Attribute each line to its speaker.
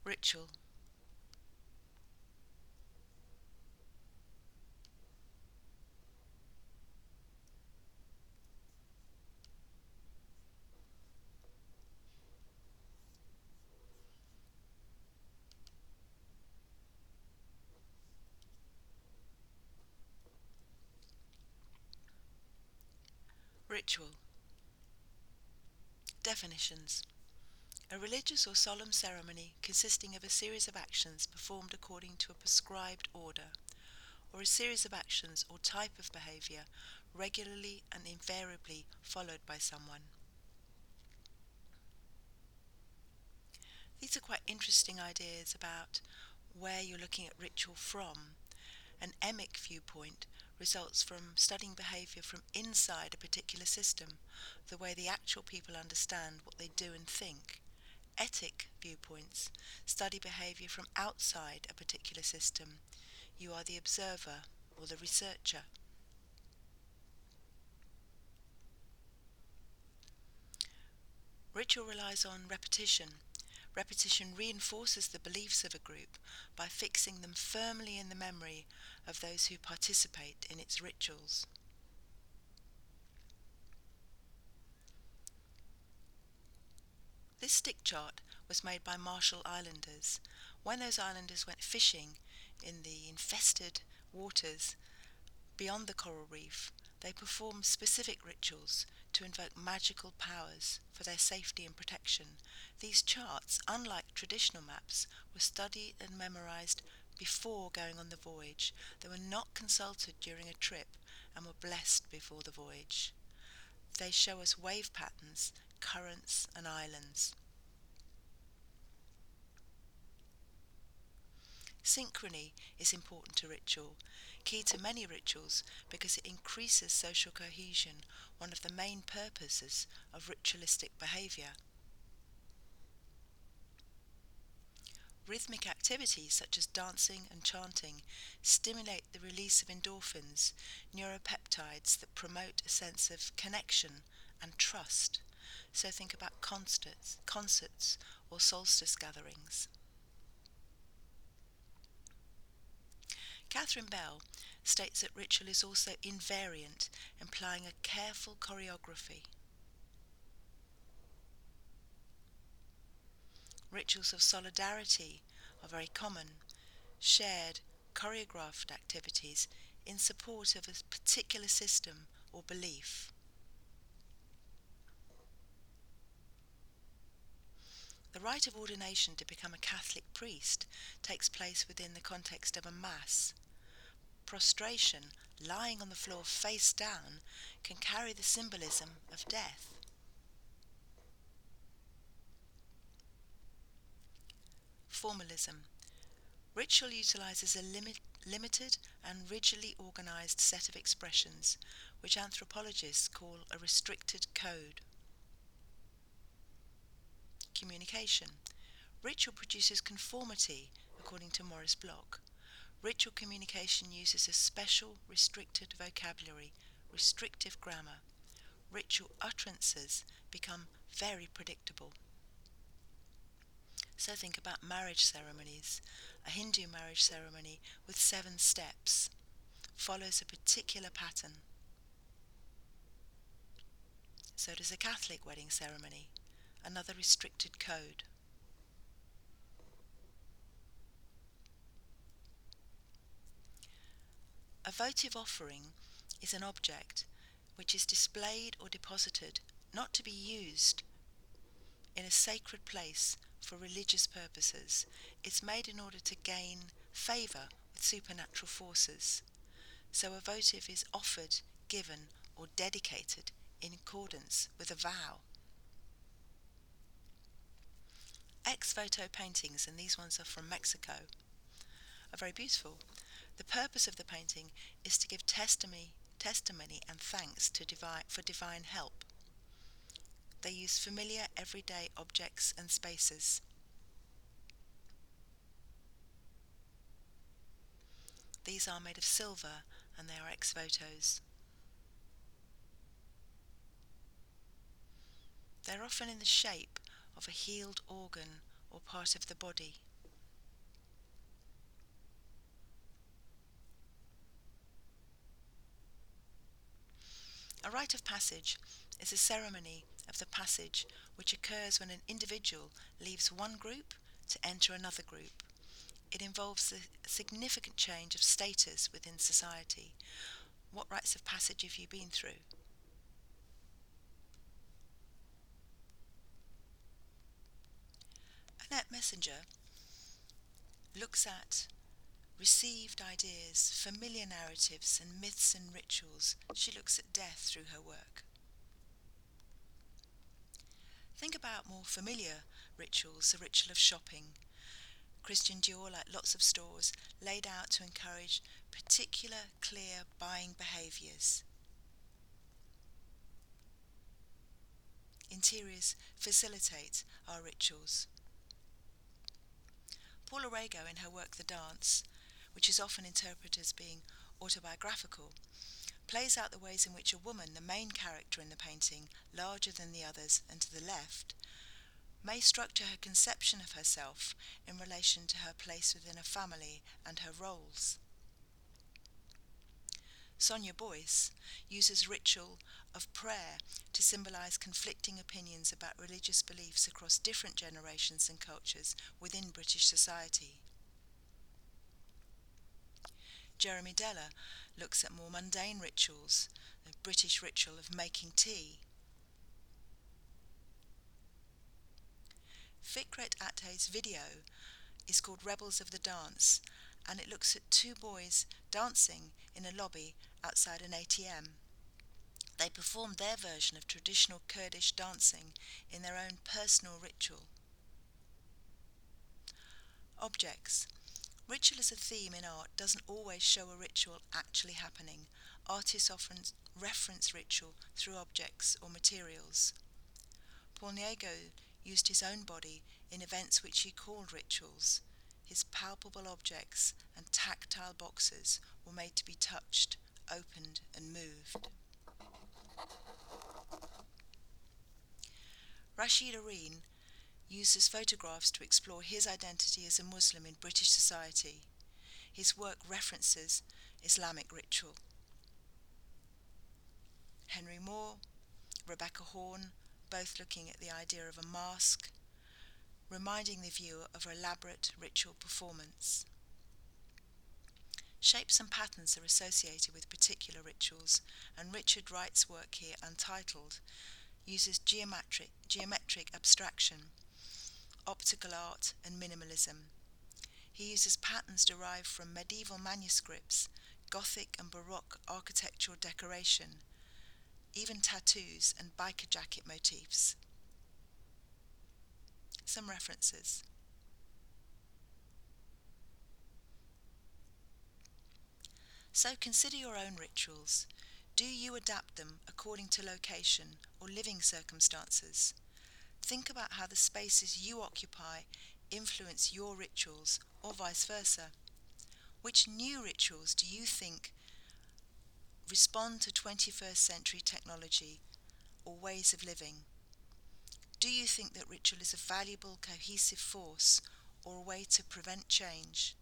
Speaker 1: Ritual. Ritual. Definitions. A religious or solemn ceremony consisting of a series of actions performed according to a prescribed order, or a series of actions or type of behaviour regularly and invariably followed by someone. These are quite interesting ideas about where you're looking at ritual from. An emic viewpoint results from studying behaviour from inside a particular system, the way the actual people understand what they do and think. Etic viewpoints study behaviour from outside a particular system. You are the observer or the researcher. Ritual relies on repetition. Repetition reinforces the beliefs of a group by fixing them firmly in the memory of those who participate in its rituals. This stick chart was made by Marshall Islanders. When those islanders went fishing in the infested waters beyond the coral reef, they performed specific rituals to invoke magical powers for their safety and protection. These charts, unlike traditional maps, were studied and memorized before going on the voyage. They were not consulted during a trip and were blessed before the voyage. They show us wave patterns, currents, and islands. Synchrony is important to ritual, key to many rituals because it increases social cohesion, one of the main purposes of ritualistic behaviour. Rhythmic activities such as dancing and chanting stimulate the release of endorphins, neuropeptides that promote a sense of connection and trust. So think about concerts or solstice gatherings. Catherine Bell states that ritual is also invariant, implying a careful choreography. Rituals of solidarity are very common, shared, choreographed activities in support of a particular system or belief. The rite of ordination to become a Catholic priest takes place within the context of a Mass. Prostration, lying on the floor face down, can carry the symbolism of death. Formalism. Ritual utilizes a limited and rigidly organized set of expressions, which anthropologists call a restricted code. Communication. Ritual produces conformity, according to Maurice Bloch. Ritual communication uses a special restricted vocabulary, restrictive grammar. Ritual utterances become very predictable. So think about marriage ceremonies. A Hindu marriage ceremony with 7 steps follows a particular pattern. So does a Catholic wedding ceremony, another restricted code. A votive offering is an object which is displayed or deposited, not to be used, in a sacred place for religious purposes. It's made in order to gain favour with supernatural forces. So a votive is offered, given, or dedicated in accordance with a vow. Ex voto paintings, and these ones are from Mexico, are very beautiful. The purpose of the painting is to give testimony and thanks to for divine help. They use familiar everyday objects and spaces. These are made of silver and they are ex votos. They're often in the shape of a healed organ or part of the body. A rite of passage is a ceremony of the passage which occurs when an individual leaves one group to enter another group. It involves a significant change of status within society. What rites of passage have you been through? Annette Messenger looks at received ideas, familiar narratives, and myths and rituals. She looks at death through her work. Think about more familiar rituals, the ritual of shopping. Christian Dior, like lots of stores, laid out to encourage particular, clear buying behaviours. Interiors facilitate our rituals. Paula Rego, in her work The Dance, which is often interpreted as being autobiographical, plays out the ways in which a woman, the main character in the painting, larger than the others and to the left, may structure her conception of herself in relation to her place within a family and her roles. Sonia Boyce uses ritual of prayer to symbolise conflicting opinions about religious beliefs across different generations and cultures within British society. Jeremy Deller looks at more mundane rituals, the British ritual of making tea. Fikret Atay's video is called Rebels of the Dance, and it looks at two boys dancing in a lobby outside an ATM. They perform their version of traditional Kurdish dancing in their own personal ritual. Objects. Ritual as a theme in art doesn't always show a ritual actually happening. Artists often reference ritual through objects or materials. Paul Niego used his own body in events which he called rituals. His palpable objects and tactile boxes were made to be touched, opened, and moved. Rashid Areen uses photographs to explore his identity as a Muslim in British society. His work references Islamic ritual. Henry Moore, Rebecca Horn, both looking at the idea of a mask, reminding the viewer of an elaborate ritual performance. Shapes and patterns are associated with particular rituals, and Richard Wright's work here, Untitled, uses geometric abstraction, optical art, and minimalism. He uses patterns derived from medieval manuscripts, Gothic and Baroque architectural decoration, even tattoos and biker jacket motifs. Some references. So consider your own rituals. Do you adapt them according to location or living circumstances? Think about how the spaces you occupy influence your rituals, or vice versa. Which new rituals do you think respond to 21st century technology or ways of living? Do you think that ritual is a valuable, cohesive force or a way to prevent change?